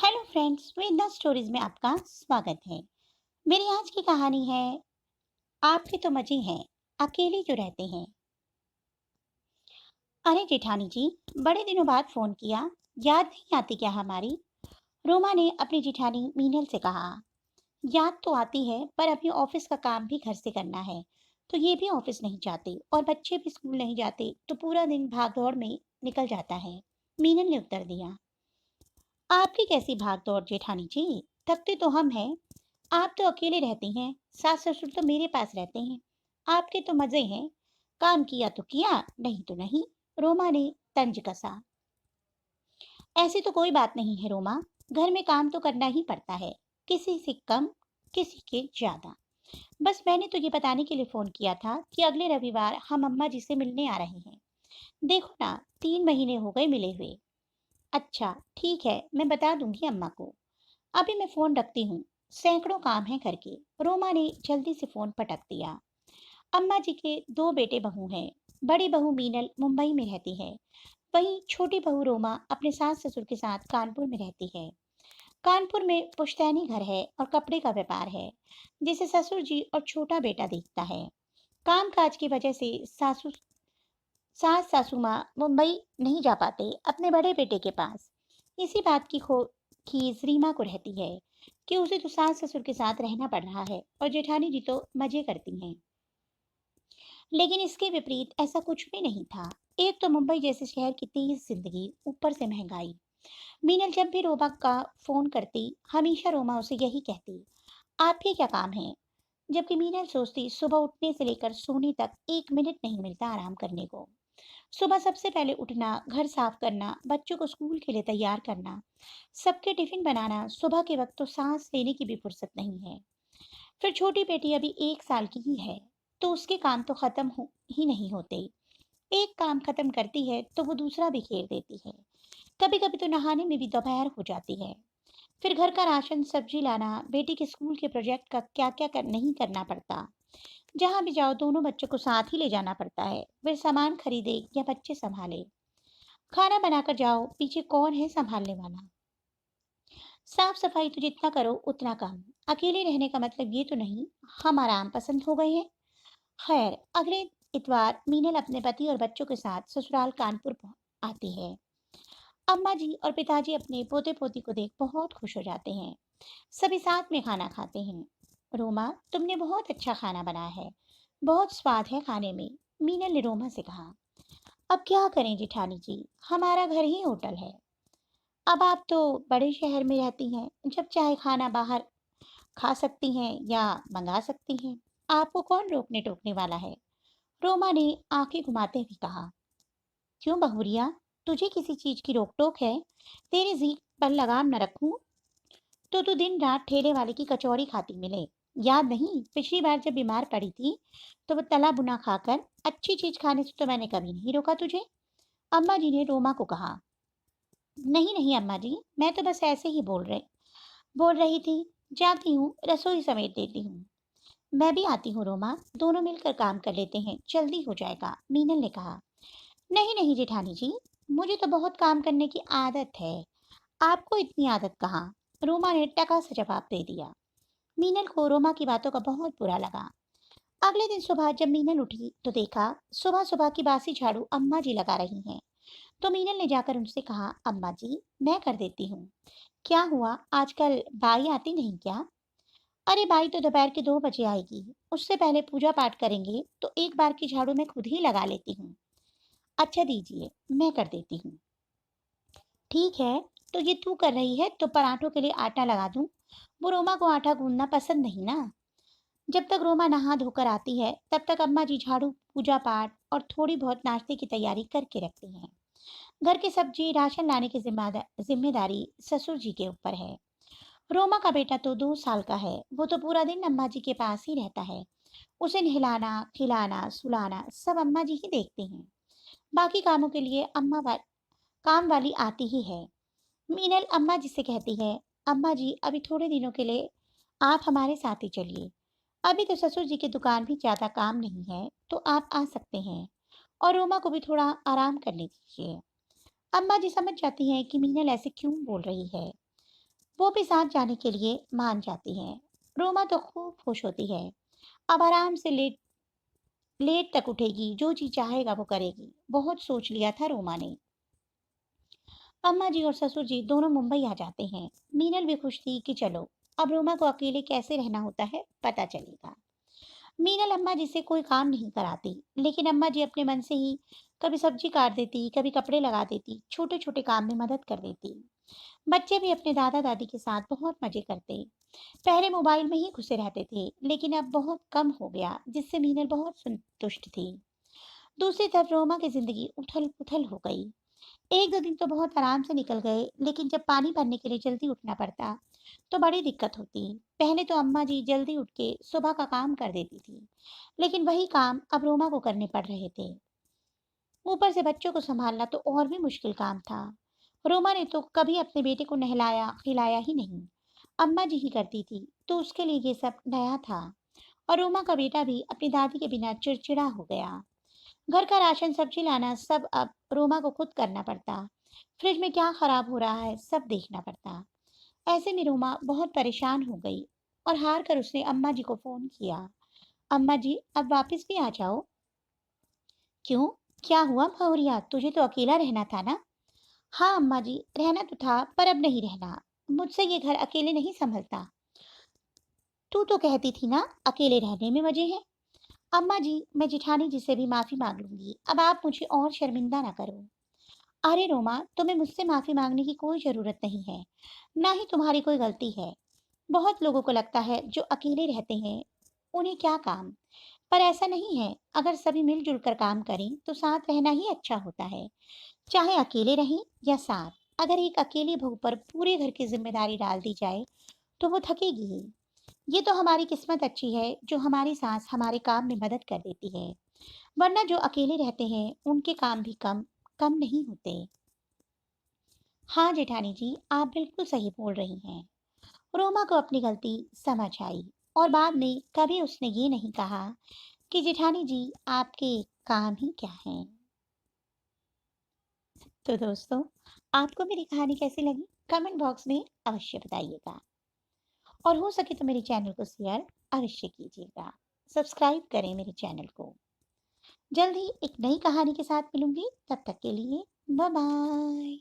Hello friends, वेदा stories में आपका स्वागत है। मेरी आज की कहानी है आपके तो मजे हैं, अकेले जो रहते हैं। अरे जेठानी जी, बड़े दिनों बाद फोन किया, याद नहीं आती क्या हमारी? रोमा ने अपनी जेठानी मीनल से कहा। याद तो आती है, पर अभी ऑफिस का काम भी घर से करना है, तो ये भी ऑफिस नहीं जाते और बच्चे भी स्कूल नहीं जाते, तो पूरा दिन भाग दौड़ में निकल जाता है। मीनल ने उत्तर दिया। आपकी कैसी भाग दौड़ जेठानी जी, थकते तो हम हैं। आप तो अकेले रहती हैं, सास ससुर तो मेरे पास रहते हैं। आपके तो मजे हैं, काम किया तो किया, नहीं तो नहीं। रोमा ने तंज कसा। ऐसी तो कोई बात नहीं है रोमा, घर में काम तो करना ही पड़ता है, किसी से कम, किसी के ज्यादा। बस मैंने तो ये बताने के लिए फोन किया था कि अगले रविवार हम अम्मा जी से मिलने आ रहे हैं। देखो ना, 3 महीने हो गए मिले हुए। अच्छा ठीक है, मैं बता दूंगी अम्मा को। अभी मैं फोन रखती हूँ, सैकड़ों काम है घर के। रोमा ने जल्दी से फोन पटक दिया। अम्मा जी के दो बेटे बहू हैं। बड़ी बहू मीनल मुंबई में रहती है, वहीं छोटी बहू रोमा अपने सास ससुर के साथ कानपुर में रहती है। कानपुर में पुश्तैनी घर है और कपड़े का व्यापार है, जिसे ससुर जी और छोटा बेटा देखता है। काम काज की वजह से सास सासू माँ मुंबई नहीं जा पाते अपने बड़े बेटे के पास। इसी बात की खीस रीमा को रहती है कि उसे तो सास ससुर के साथ रहना पड़ रहा है और जेठानी जी तो मजे करती हैं। लेकिन इसके विपरीत ऐसा कुछ भी नहीं था। एक तो मुंबई जैसे शहर की तेज जिंदगी, ऊपर से महंगाई। मीनल जब भी रोमा का फोन करती, हमेशा रोमा उसे यही कहती, आपके क्या काम है? जबकि मीनल सोचती, सुबह उठने से लेकर सोने तक 1 मिनट नहीं मिलता आराम करने को। सुबह सबसे पहले उठना, घर साफ करना, बच्चों को स्कूल के लिए तैयार करना, सबके टिफिन बनाना, सुबह के वक्त तो सांस लेने की भी फुर्सत नहीं है। फिर छोटी बेटी अभी 1 साल की ही है, तो उसके काम तो खत्म ही नहीं होते। एक काम खत्म करती है तो वो दूसरा भी घेर देती है। कभी कभी तो नहाने में भी दोपहर हो जाती है। फिर घर का राशन सब्जी लाना, बेटी के स्कूल के प्रोजेक्ट का क्या क्या नहीं करना पड़ता। जहां भी जाओ दोनों बच्चों को साथ ही ले जाना पड़ता है, वे सामान खरीदे या बच्चे संभाले। खाना बनाकर जाओ, पीछे कौन है संभालने वाला? साफ सफाई तो जितना करो उतना कम। अकेले रहने का मतलब ये तो नहीं हम आराम पसंद हो गए हैं। खैर, अगले इतवार मीनल अपने पति और बच्चों के साथ ससुराल कानपुर आती है। अम्मा जी और पिताजी अपने पोते पोती को देख बहुत खुश हो जाते हैं। सभी साथ में खाना खाते हैं। रोमा, तुमने बहुत अच्छा खाना बनाया है, बहुत स्वाद है खाने में, मीनल ने रोमा से कहा। अब क्या करें जेठानी जी, हमारा घर ही होटल है। अब आप तो बड़े शहर में रहती हैं, जब चाहे खाना बाहर खा सकती हैं या मंगा सकती हैं। आपको कौन रोकने टोकने वाला है? रोमा ने आंखें घुमाते हुए कहा। क्यों बहुरिया, तुझे किसी चीज की रोक टोक है? तेरी जीभ पर लगाम न रखूं तो तू दिन रात ठेले वाले की कचौरी खाती मिले। याद नहीं, पिछली बार जब बीमार पड़ी थी तो वो तला बुना खाकर, अच्छी चीज खाने से तो मैंने कभी नहीं रोका तुझे। अम्मा जी ने रोमा को कहा। नहीं नहीं अम्मा जी, मैं तो बस ऐसे ही बोल रही थी। जाती हूँ, रसोई समेट देती हूँ। मैं भी आती हूँ रोमा, दोनों मिलकर काम कर लेते हैं, जल्दी हो जाएगा, मीनल ने कहा। नहीं नहीं जेठानी जी, मुझे तो बहुत काम करने की आदत है, आपको इतनी आदत कहाँ? रोमा ने टका से जवाब दे दिया। मीनल को रोमा की बातों का बहुत बुरा लगा। अगले दिन सुबह जब मीनल उठी तो देखा सुबह सुबह की बासी झाड़ू अम्मा जी लगा रही हैं। तो मीनल ने जाकर उनसे कहा, अम्मा जी मैं कर देती हूँ। क्या हुआ, आजकल बाई आती नहीं क्या? अरे बाई तो दोपहर के 2 बजे आएगी, उससे पहले पूजा पाठ करेंगे तो एक बार की झाड़ू मैं खुद ही लगा लेती हूँ। अच्छा दीजिए, मैं कर देती हूँ। ठीक है, तो ये तू कर रही है तो पराठों के लिए आटा लगा दूं? वो रोमा को आटा गूंदना पसंद नहीं ना। जब तक रोमा नहा धोकर आती है तब तक अम्मा जी झाड़ू, पूजा पाठ और थोड़ी बहुत नाश्ते की तैयारी करके रखती हैं। घर की सब्जी राशन लाने की जिम्मेदारी ससुर जी के ऊपर है। रोमा का बेटा तो 2 साल का है, वो तो पूरा दिन अम्मा जी के पास ही रहता है। उसे नहलाना खिलाना सुलाना सब अम्मा जी ही देखती हैं। बाकी कामों के लिए काम वाली आती ही है। मीनल अम्मा जी से कहती है, अम्मा जी अभी थोड़े दिनों के लिए आप हमारे साथ ही चलिए। अभी तो ससुर जी की दुकान भी ज्यादा काम नहीं है, तो आप आ सकते हैं और रोमा को भी थोड़ा आराम करने दीजिए। अम्मा जी समझ जाती हैं कि मीनल ऐसे क्यों बोल रही है। वो भी साथ जाने के लिए मान जाती है। रोमा तो खूब खुश होती है। अब आराम से लेट लेट तक उठेगी, जो जी चाहेगा वो करेगी। बहुत सोच लिया था रोमा ने। अम्मा जी और ससुर जी दोनों मुंबई आ जाते हैं। मीनल भी खुश थी कि चलो, अब रोमा को अकेले कैसे रहना होता है पता चलेगा। मीनल अम्मा जी से कोई काम नहीं कराती, लेकिन अम्मा जी अपने मन से ही कभी सब्जी काट देती, कभी कपड़े लगा देती, छोटे छोटे काम में मदद कर देती। बच्चे भी अपने दादा दादी के साथ बहुत मजे करते। पहले मोबाइल में ही घुसे रहते थे, लेकिन अब बहुत कम हो गया, जिससे मीनल बहुत संतुष्ट थी। दूसरी तरफ रोमा की जिंदगी उथल पुथल हो गई। एक दो दिन तो बहुत आराम से निकल गए, लेकिन जब पानी भरने के लिए जल्दी उठना पड़ता तो बड़ी दिक्कत होती। पहले तो अम्मा जी जल्दी उठ के सुबह का काम कर देती थी, लेकिन वही काम अब रोमा को करने पड़ रहे थे। ऊपर से बच्चों को संभालना तो और भी मुश्किल काम था। रोमा ने तो कभी अपने बेटे को नहलाया खिलाया ही नहीं, अम्मा जी ही करती थी, तो उसके लिए ये सब नया था। और रोमा का बेटा भी अपनी दादी के बिना चिड़चिड़ा हो गया। घर का राशन सब्जी लाना सब अब रोमा को खुद करना पड़ता। फ्रिज में क्या खराब हो रहा है सब देखना पड़ता। ऐसे में रोमा बहुत परेशान हो गई और हार कर उसने अम्मा जी को फोन किया। अम्मा जी, अब वापस भी आ जाओ। क्यों? क्या हुआ भौरिया? तुझे तो अकेला रहना था ना? हाँ अम्मा जी, रहना तो था पर अब नहीं रहना। मुझसे ये घर अकेले नहीं संभलता। तू तो कहती थी ना अकेले रहने में मजे हैं। अम्मा जी, मैं जिठानी जी से भी माफी मांग लूंगी। अब आप मुझे और शर्मिंदा ना करो। अरे रोमा, तुम्हें मुझसे माफी मांगने की कोई जरूरत नहीं है, ना ही तुम्हारी कोई गलती है। बहुत लोगों को लगता है जो अकेले रहते हैं उन्हें क्या काम, पर ऐसा नहीं है। अगर सभी मिलजुल कर काम करें तो साथ रहना ही अच्छा होता है, चाहे अकेले रहें या साथ। अगर एक अकेली बहू पर पूरे घर की जिम्मेदारी डाल दी जाए तो वो थकेगी ही। ये तो हमारी किस्मत अच्छी है जो हमारी सास हमारे काम में मदद कर देती है, वरना जो अकेले रहते हैं उनके काम भी कम कम नहीं होते। हाँ जेठानी जी, आप बिल्कुल सही बोल रही हैं। रोमा को अपनी गलती समझ आई और बाद में कभी उसने ये नहीं कहा कि जेठानी जी आपके काम ही क्या हैं। तो दोस्तों, आपको मेरी कहानी कैसी लगी कमेंट बॉक्स में अवश्य बताइएगा, और हो सके तो मेरे चैनल को शेयर अवश्य कीजिएगा। सब्सक्राइब करें मेरे चैनल को। जल्द ही एक नई कहानी के साथ मिलूंगी, तब तक के लिए बाय बाय।